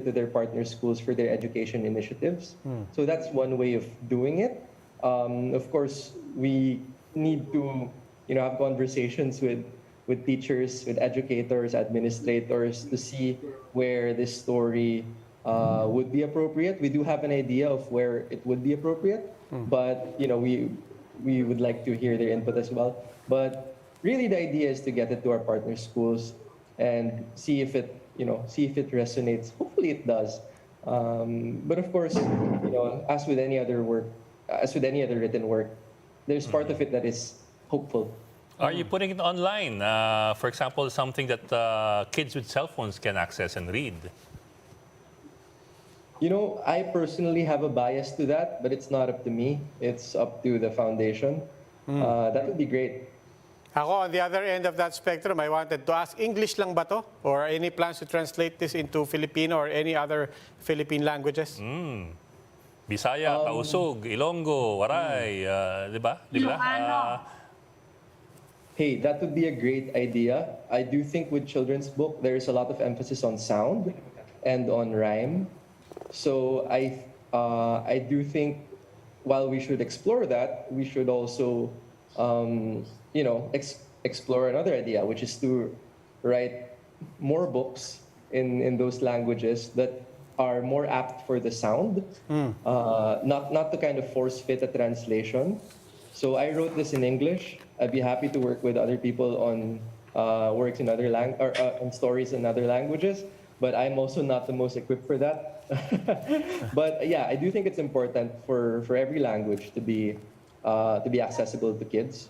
to their partner schools for their education initiatives. So that's one way of doing it. Of course, we need to have conversations with teachers, with educators, administrators to see where this story would be appropriate. We do have an idea of where it would be appropriate, but we would like to hear their input as well. But really, the idea is to get it to our partner schools and see if it resonates. Hopefully, it does. But of course, as with any other written work, there's part of it that is hopeful. Are you putting it online? For example, something that kids with cell phones can access and read? I personally have a bias to that, but it's not up to me. It's up to the foundation. That would be great. Ako, on the other end of that spectrum, I wanted to ask, English lang ba to? Or any plans to translate this into Filipino or any other Philippine languages? Bisaya, Tausug, Ilonggo, Waray, di ba? Hey, that would be a great idea. I do think with children's book, there is a lot of emphasis on sound and on rhyme. So I do think while we should explore that, we should also explore another idea, which is to write more books in those languages that are more apt for the sound, not to kind of force fit a translation. So I wrote this in English. I'd be happy to work with other people on works in other on stories in other languages, but I'm also not the most equipped for that. But yeah, I do think it's important for every language to be accessible to kids.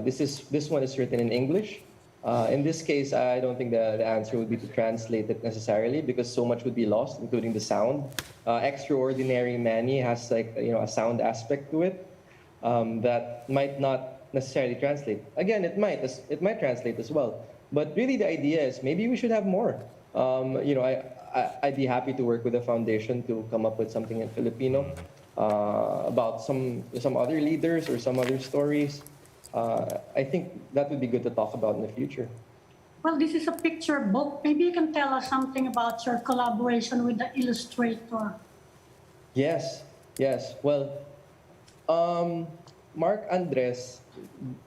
This one is written in English. In this case, I don't think the answer would be to translate it necessarily because so much would be lost, including the sound. Extraordinary Manny has a sound aspect to it that might not necessarily translate. Again, it might translate as well. But really, the idea is maybe we should have more. I'd be happy to work with the foundation to come up with something in Filipino about some other leaders or some other stories. I think that would be good to talk about in the future. Well, this is a picture book. Maybe you can tell us something about your collaboration with the illustrator. Yes. Well, Mark Andres,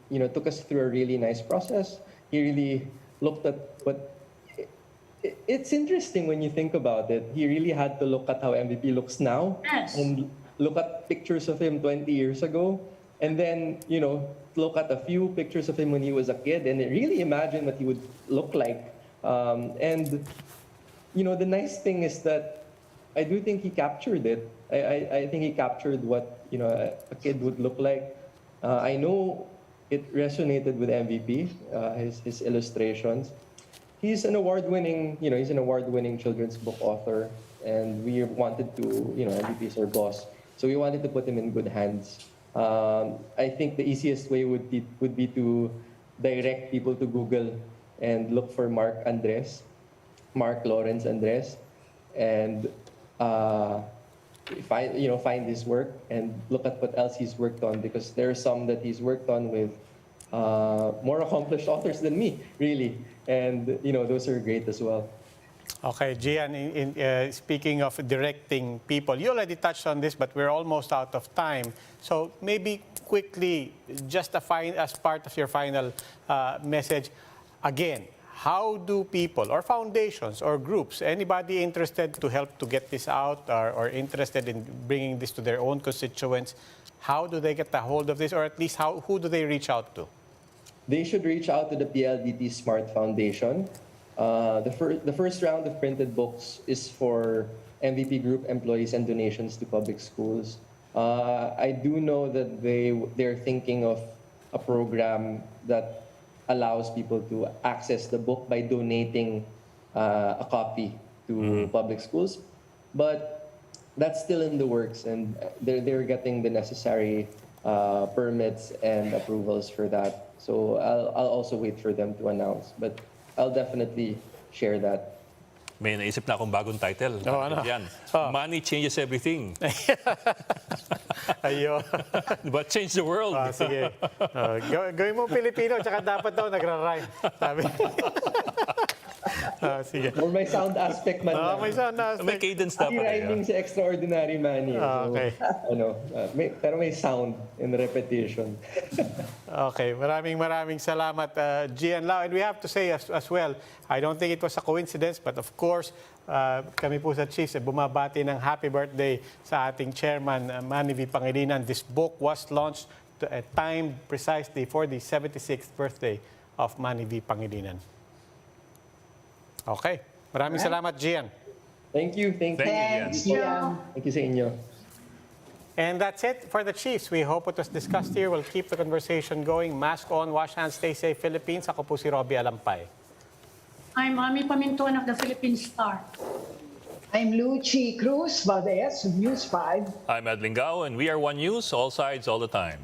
took us through a really nice process. He really looked at what. It's interesting when you think about it. He really had to look at how MVP looks now and look at pictures of him 20 years ago, and then look at a few pictures of him when he was a kid, and really imagine what he would look like. And the nice thing is that I do think he captured it. I think he captured what a kid would look like. I know it resonated with MVP, his illustrations. He's an award-winning children's book author, and we wanted to, MVP is our boss, so we wanted to put him in good hands. I think the easiest way would be to direct people to Google and look for Mark Lawrence Andres, and find his work and look at what else he's worked on, because there are some that he's worked on with more accomplished authors than me, really, and those are great as well. Okay, Gian, speaking of directing people, you already touched on this, but we're almost out of time. So maybe quickly, just as part of your final message, again, how do people or foundations or groups, anybody interested to help to get this out or interested in bringing this to their own constituents, how do they get a hold of this, or at least who do they reach out to? They should reach out to the PLDT Smart Foundation. The first round of printed books is for MVP Group employees and donations to public schools. I do know that they're thinking of a program that allows people to access the book by donating a copy to public schools. But that's still in the works, and they're getting the necessary permits and approvals for that. So I'll also wait for them to announce, but I'll definitely share that. May naisip na akong bagong title. ano? Yan. Money changes everything. Ayun. But change the world. Sige. Gawin mo Pilipino, tsaka dapat daw nagra-rhyme. Sabi. Sige. Or may sound aspect man lang. May sound aspect. May cadence dapat. Rhyming sa extraordinary Manny. Okay. Pero may sound in repetition. Okay, maraming salamat, Gian Lau. And we have to say as well, I don't think it was a coincidence, but of course, kami po sa Chiefs, bumabati ng happy birthday sa ating chairman, Manny V. Pangilinan. This book was launched timed precisely for the 76th birthday of Manny V. Pangilinan. Okay, maraming salamat, Gian. Thank you. Thank you, Gian. Thank you sa inyo. And that's it for the Chiefs. We hope it was discussed here. We'll keep the conversation going. Mask on, wash hands, stay safe, Philippines. Ako po si Robbie Alampay. I'm Ami Pamintuan of the Philippine Star. I'm Lucy Cruz Valdez of News 5. I'm Ed Lingao, and we are One News, all sides, all the time.